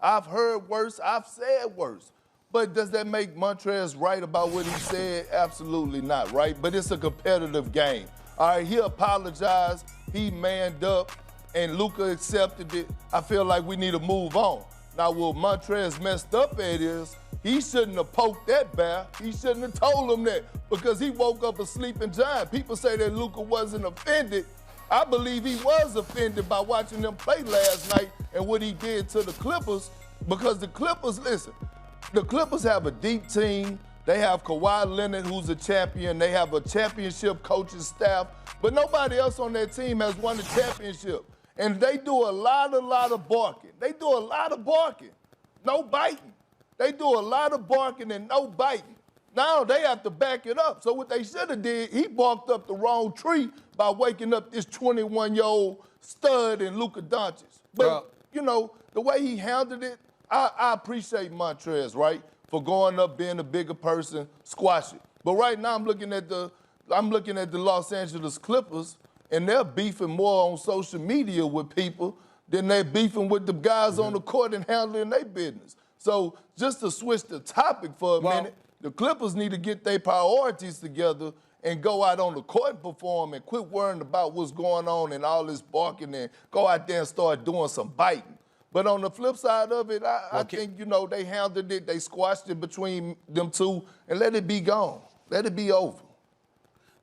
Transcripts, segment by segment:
I've heard worse. I've said worse. But does that make Montrezl right about what he said? Absolutely not, right? But it's a competitive game. All right, he apologized. He manned up, and Luka accepted it. I feel like we need to move on. Now, what Montrezl messed up at is he shouldn't have poked that bear. He shouldn't have told him that because he woke up a sleeping giant. People say that Luka wasn't offended. I believe he was offended by watching them play last night and what he did to the Clippers because the Clippers, listen, the Clippers have a deep team. They have Kawhi Leonard, who's a champion. They have a championship coaching staff, but nobody else on that team has won a championship. And they do a lot of barking. They do a lot of barking, no biting. They do a lot of barking and no biting. Now they have to back it up. So what they should have did, he barked up the wrong tree by waking up this 21-year-old stud in Luka Doncic. But, you know, the way he handled it, I appreciate Montrezl, right, for going up, being a bigger person, squash it. But right now I'm looking at the Los Angeles Clippers, and they're beefing more on social media with people than they're beefing with the guys on the court and handling their business. So just to switch the topic for a minute, the Clippers need to get their priorities together and go out on the court and perform and quit worrying about what's going on and all this barking and go out there and start doing some biting. But on the flip side of it, I think, you know, they handled it, they squashed it between them two, and let it be gone. Let it be over.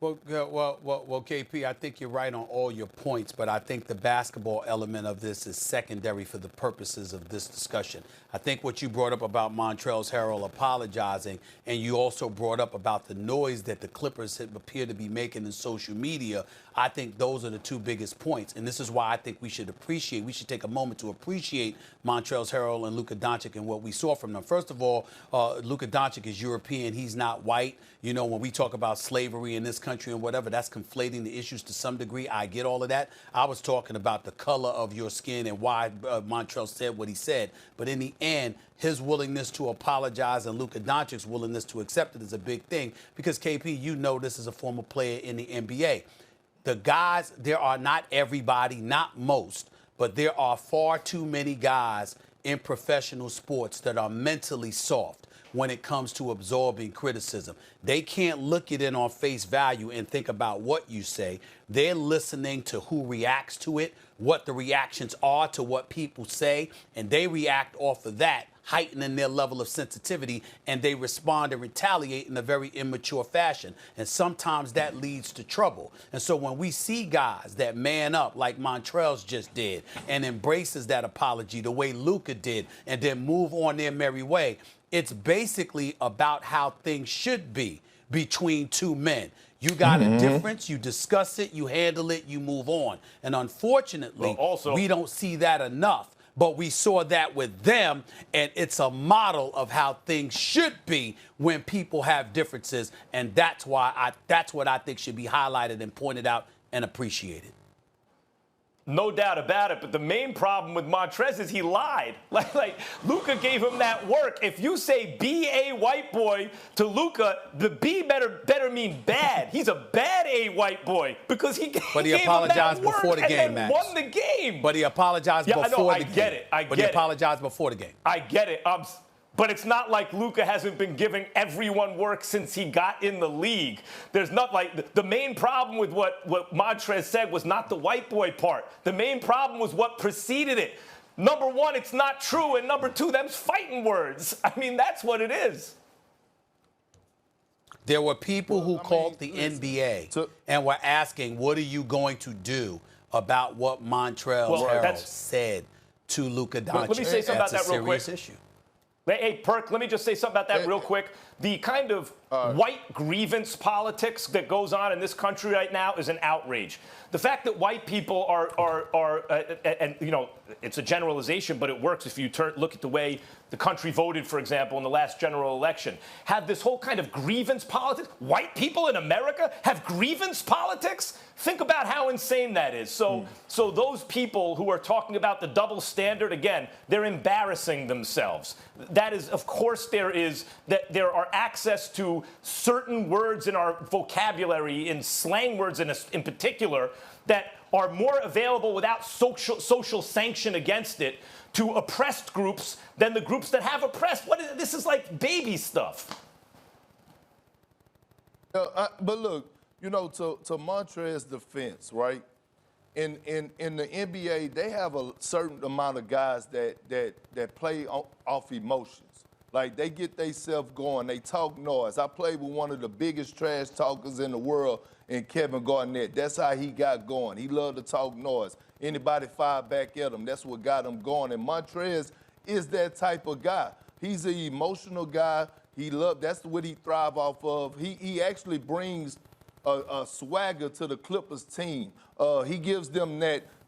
Well, KP, I think you're right on all your points, but I think the basketball element of this is secondary for the purposes of this discussion. I think what you brought up about Montrezl Harrell apologizing, and you also brought up about the noise that the Clippers appear to be making in social media, I think those are the two biggest points. And this is why I think we should take a moment to appreciate Montrezl Harrell and Luka Doncic and what we saw from them. First of all, Luka Doncic is European. He's not white. You know, when we talk about slavery in this country and whatever, that's conflating the issues to some degree. I get all of that. I was talking about the color of your skin and why Montrezl said what he said. But in the end, his willingness to apologize and Luka Doncic's willingness to accept it is a big thing because, KP, you know this is a former player in the NBA. The guys, there are not everybody, not most, but there are far too many guys in professional sports that are mentally soft when it comes to absorbing criticism. They can't look it in on face value and think about what you say. They're listening to who reacts to it, what the reactions are to what people say, and they react off of that, heightening their level of sensitivity, and they respond and retaliate in a very immature fashion. And sometimes that leads to trouble. And so when we see guys that man up like Montrezl just did and embraces that apology the way Luka did and then move on their merry way, it's basically about how things should be between two men. You got a difference, you discuss it, you handle it, you move on. And unfortunately, we don't see that enough. But we saw that with them, and it's a model of how things should be when people have differences. And that's why that's what I think should be highlighted and pointed out and appreciated. No doubt about it, but the main problem with Montrezl is he lied. Like Luka gave him that work. If you say be a white boy to Luka, the B better mean bad. He's a bad a white boy because he gave apologized him that before the game, and then Max. won the game. But he apologized before the game. I get it. But he apologized before the game. I get it. But it's not like Luka hasn't been giving everyone work since he got in the league. There's not like the main problem with what Montrezl said was not the white boy part. The main problem was what preceded it. Number one, it's not true. And number two, them's fighting words. I mean, that's what it is. There were people who called the NBA and were asking, what are you going to do about what Montrezl Harrell said to Luka Doncic? Let me say something about that real quick. That's a serious issue. Hey, Perk, let me just say something about that real quick. The kind of white grievance politics that goes on in this country right now is an outrage. The fact that white people are and, you know, it's a generalization, but it works if you look at the way the country voted, for example, in the last general election, have this whole kind of grievance politics. White people in America have grievance politics? Think about how insane that is. So those people who are talking about the double standard, again, they're embarrassing themselves. That is, of course, there are access to certain words in our vocabulary, in slang words in particular, that are more available without social sanction against it to oppressed groups than the groups that have oppressed. This is like baby stuff. But look, to Montrezl's defense, right? In the NBA, they have a certain amount of guys that play off emotions. Like, they get themselves going. They talk noise. I played with one of the biggest trash talkers in the world in Kevin Garnett. That's how he got going. He loved to talk noise. Anybody fire back at him, that's what got him going. And Montrezl is that type of guy. He's an emotional guy. That's what he thrive off of. He actually brings a swagger to the Clippers team. He gives them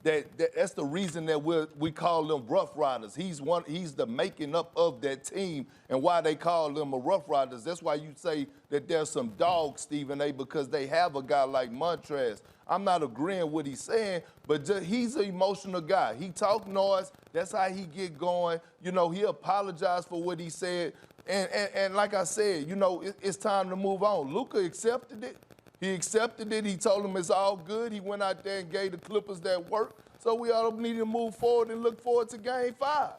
that's the reason that we call them Rough Riders. He's the making up of that team and why they call them a Rough Riders. That's why you say that there's some dogs, Stephen A., because they have a guy like Montrezl. I'm not agreeing with what he's saying, but he's an emotional guy. He talk noise. That's how he get going. He apologized for what he said. And like I said, it's time to move on. Luka accepted it. He accepted it. He told them it's all good. He went out there and gave the Clippers that work. So we all need to move forward and look forward to Game 5.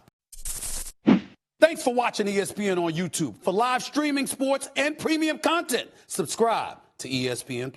Thanks for watching ESPN on YouTube. For live streaming, sports, and premium content, subscribe to ESPN+.